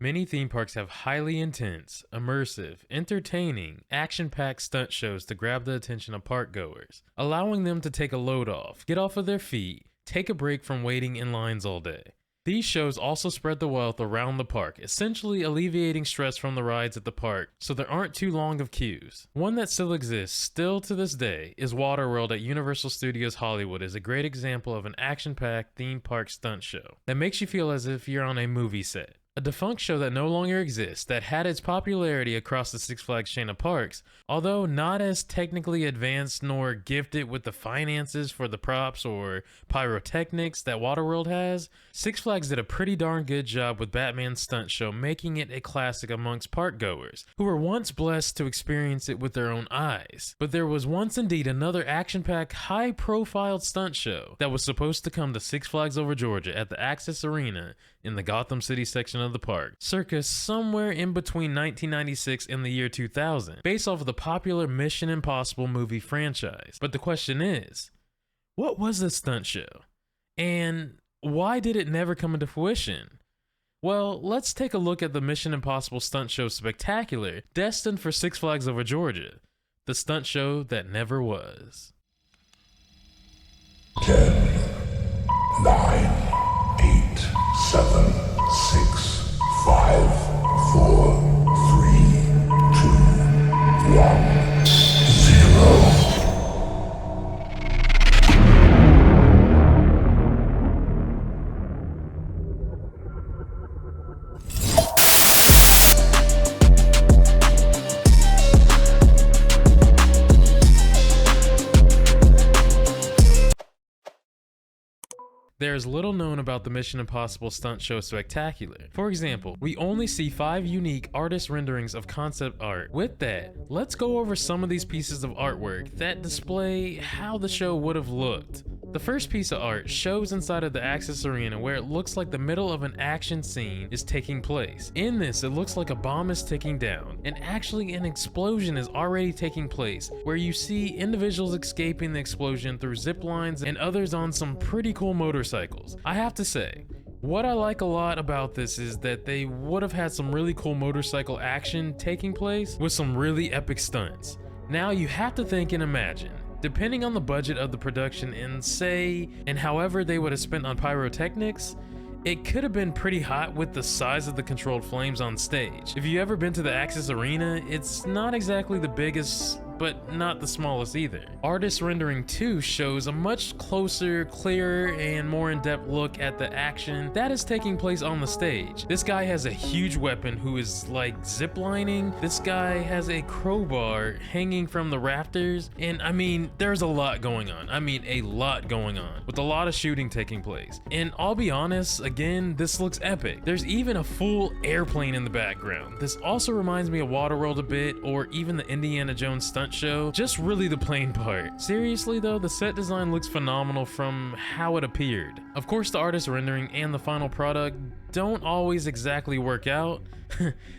Many theme parks have highly intense, immersive, entertaining, action-packed stunt shows to grab the attention of park goers, allowing them to take a load off, get off of their feet, take a break from waiting in lines all day. These shows also spread the wealth around the park, essentially alleviating stress from the rides at the park so there aren't too long of queues. One that still exists, still to this day, is Waterworld at Universal Studios Hollywood is a great example of an action-packed theme park stunt show that makes you feel as if you're on a movie set. A defunct show that no longer exists that had its popularity across the Six Flags chain of parks, although not as technically advanced nor gifted with the finances for the props or pyrotechnics that Waterworld has, Six Flags did a pretty darn good job with Batman's stunt show, making it a classic amongst park goers who were once blessed to experience it with their own eyes. But there was once indeed another action-packed, high-profile stunt show that was supposed to come to Six Flags Over Georgia at the Access Arena in the Gotham City section of the park, circa somewhere in between 1996 and the year 2000, based off of the popular Mission Impossible movie franchise. But the question is, what was this stunt show? And why did it never come into fruition? Well, let's take a look at the Mission Impossible stunt show spectacular, destined for Six Flags Over Georgia, the stunt show that never was. 10, 9, 8, 7, 6, 5, 4, 3, 2, 1, 0. There is little known about the Mission Impossible stunt show spectacular. For example, we only see 5 unique artist renderings of concept art. With that, let's go over some of these pieces of artwork that display how the show would have looked. The first piece of art shows inside of the Access Arena where it looks like the middle of an action scene is taking place. In this, it looks like a bomb is ticking down, and actually an explosion is already taking place, where you see individuals escaping the explosion through zip lines and others on some pretty cool motorcycles. I have to say, what I like a lot about this is that they would have had some really cool motorcycle action taking place with some really epic stunts. Now you have to think and imagine, depending on the budget of the production and however they would have spent on pyrotechnics, it could have been pretty hot with the size of the controlled flames on stage. If you ever been to the Access Arena, it's not exactly the biggest, but not the smallest either. Artist Rendering 2 shows a much closer, clearer, and more in-depth look at the action that is taking place on the stage. This guy has a huge weapon who is like ziplining. This guy has a crowbar hanging from the rafters, and I mean, there's a lot going on. I mean, a lot going on, with a lot of shooting taking place. And I'll be honest, again, this looks epic. There's even a full airplane in the background. This also reminds me of Waterworld a bit, or even the Indiana Jones stunt show, just really the plane part. Seriously though, the set design looks phenomenal from how it appeared. Of course, the artist rendering and the final product don't always exactly work out.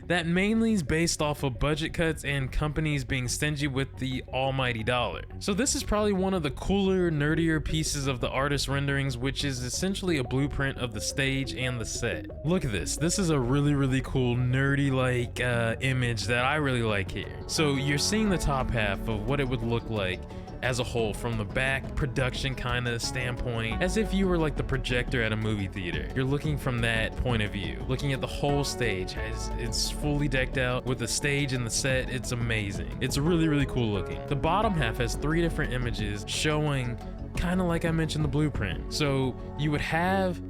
That mainly is based off of budget cuts and companies being stingy with the almighty dollar. So this is probably one of the cooler, nerdier pieces of the artist renderings, which is essentially a blueprint of the stage and the set. Look at this. This is a really cool, nerdy like image that I really like here. So you're seeing the top half of what it would look like as a whole from the back production kind of standpoint, as if you were like the projector at a movie theater. You're looking from that point of view, looking at the whole stage as it's fully decked out with the stage and the set. It's amazing. It's really cool looking. The bottom half has 3 different images showing kind of like I mentioned the blueprint. So you would have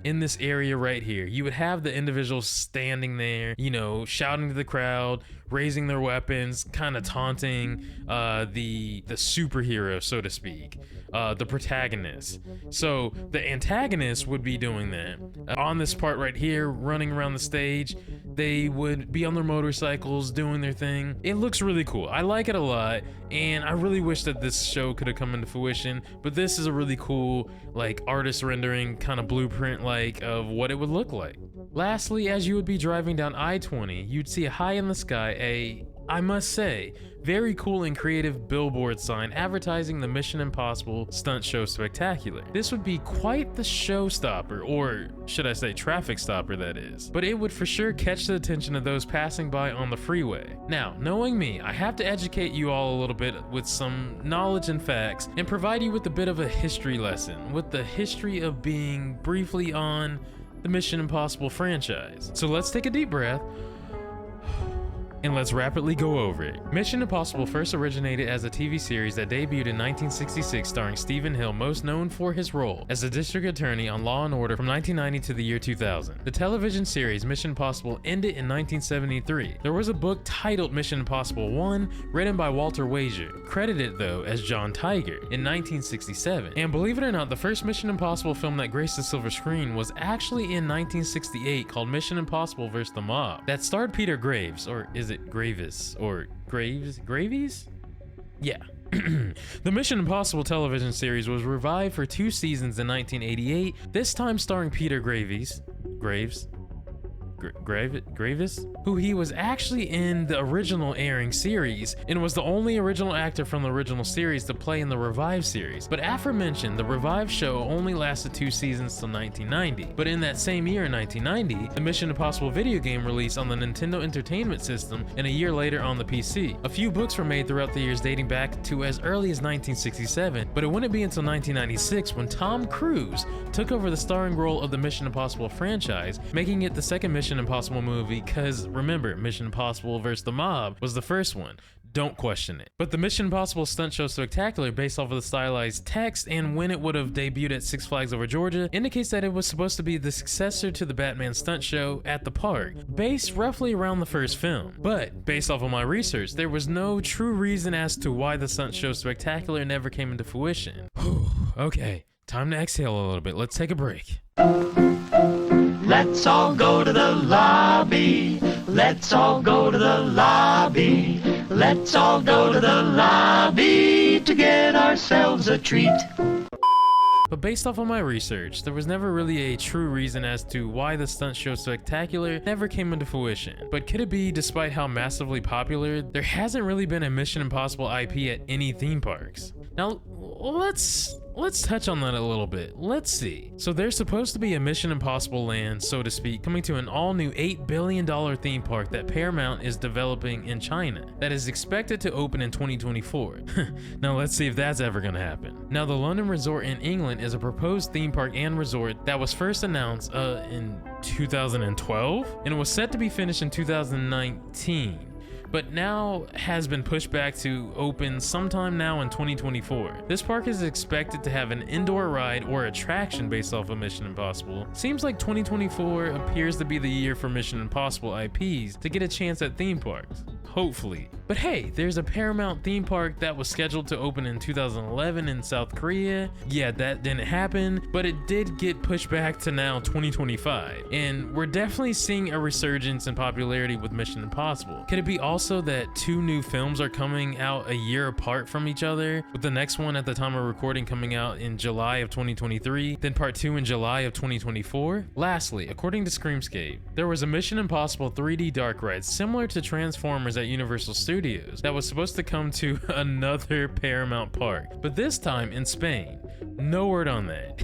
in this area right here, you would have the individuals standing there, you know, shouting to the crowd, raising their weapons, kind of taunting the superhero, so to speak, the protagonist. So the antagonist would be doing that. On this part right here, running around the stage, they would be on their motorcycles doing their thing. It looks really cool. I like it a lot, and I really wish that this show could have come into fruition, but this is a really cool, like, artist rendering kind of blueprint like of what it would look like. Lastly, as you would be driving down I-20, you'd see high in the sky I must say, very cool and creative billboard sign advertising the Mission Impossible Stunt Show Spectacular. This would be quite the showstopper, or should I say traffic stopper that is, but it would for sure catch the attention of those passing by on the freeway. Now, knowing me, I have to educate you all a little bit with some knowledge and facts and provide you with a bit of a history lesson with the history of being briefly on the Mission Impossible franchise. So let's take a deep breath and let's rapidly go over it. Mission Impossible first originated as a TV series that debuted in 1966 starring Stephen Hill, most known for his role as the district attorney on Law & Order from 1990 to the year 2000. The television series Mission Impossible ended in 1973. There was a book titled Mission Impossible 1, written by Walter Wager, credited though as John Tiger, in 1967. And believe it or not, the first Mission Impossible film that graced the silver screen was actually in 1968 called Mission Impossible vs. the Mob, that starred Peter Graves, or is it Gravis or Gravies? Yeah. The Mission Impossible television series was revived for 2 seasons in 1988, this time starring Peter Graves, who he was actually in the original airing series and was the only original actor from the original series to play in the revived series. But aforementioned, the revived show only lasted 2 seasons till 1990. But in that same year, in 1990, the Mission Impossible video game released on the Nintendo Entertainment System and a year later on the PC. A few books were made throughout the years dating back to as early as 1967, but it wouldn't be until 1996 when Tom Cruise took over the starring role of the Mission Impossible franchise, making it the second Mission Impossible movie, because remember, Mission Impossible vs. the Mob was the first one. Don't question it. But the Mission Impossible Stunt Show Spectacular, based off of the stylized text and when it would have debuted at Six Flags Over Georgia, indicates that it was supposed to be the successor to the Batman Stunt Show at the park, based roughly around the first film. But based off of my research, there was no true reason as to why the Stunt Show Spectacular never came into fruition. Okay, time to exhale a little bit. Let's take a break. Let's all go to the lobby. Let's all go to the lobby. Let's all go to the lobby to get ourselves a treat. But based off of my research, there was never really a true reason as to why the Stunt Show Spectacular never came into fruition. But could it be, despite how massively popular, there hasn't really been a Mission Impossible IP at any theme parks? Now, let's touch on that a little bit. Let's see. So there's supposed to be a Mission Impossible land, so to speak, coming to an all-new $8 billion theme park that Paramount is developing in China that is expected to open in 2024. Now let's see if that's ever gonna happen. Now the London Resort in England is a proposed theme park and resort that was first announced in 2012 and was set to be finished in 2019. But now has been pushed back to open sometime now in 2024. This park is expected to have an indoor ride or attraction based off of Mission Impossible. Seems like 2024 appears to be the year for Mission Impossible IPs to get a chance at theme parks. Hopefully. But hey, there's a Paramount theme park that was scheduled to open in 2011 in South Korea. Yeah, that didn't happen, but it did get pushed back to now 2025. And we're definitely seeing a resurgence in popularity with Mission Impossible. Could it be also that 2 new films are coming out a year apart from each other, with the next one at the time of recording coming out in July of 2023, then part 2 in July of 2024? Lastly, according to Screamscape, there was a Mission Impossible 3D dark ride similar to Transformers at Universal Studios that was supposed to come to another Paramount park, but this time in Spain. No word on that.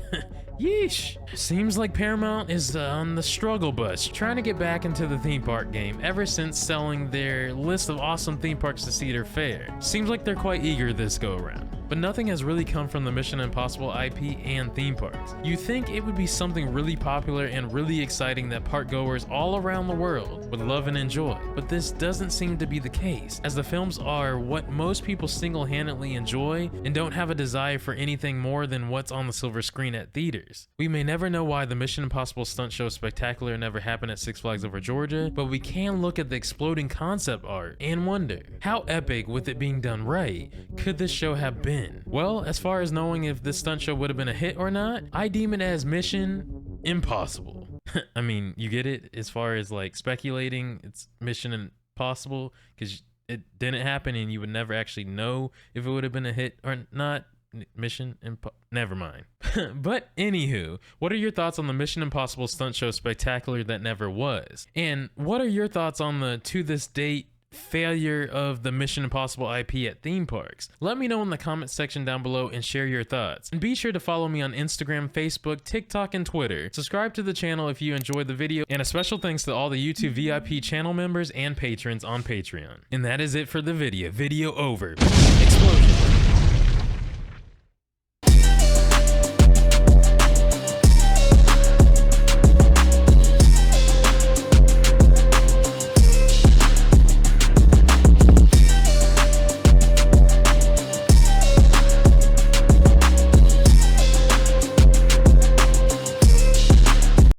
Yeesh. Seems like Paramount is on the struggle bus, trying to get back into the theme park game ever since selling their list of awesome theme parks to Cedar Fair. Seems like they're quite eager this go around. But nothing has really come from the Mission Impossible IP and theme parks. You think it would be something really popular and really exciting that park goers all around the world would love and enjoy, but this doesn't seem to be the case, as the films are what most people single-handedly enjoy and don't have a desire for anything more than what's on the silver screen at theaters. We may never know why the Mission Impossible Stunt Show Spectacular never happened at Six Flags Over Georgia, but we can look at the exploding concept art and wonder, how epic, with it being done right, could this show have been? Well, as far as knowing if this stunt show would have been a hit or not, I deem it as Mission Impossible. I mean, you get it? As far as like speculating, it's Mission Impossible because it didn't happen and you would never actually know if it would have been a hit or not. Never mind. But anywho, what are your thoughts on the Mission Impossible Stunt Show Spectacular that never was? And what are your thoughts on the to this date failure of the Mission Impossible IP at theme parks? Let me know in the comment section down below and share your thoughts. And be sure to follow me on Instagram, Facebook, TikTok, and Twitter. Subscribe to the channel if you enjoyed the video, and a special thanks to all the YouTube VIP channel members and patrons on Patreon. And that is it for the video. Video over. Explosion.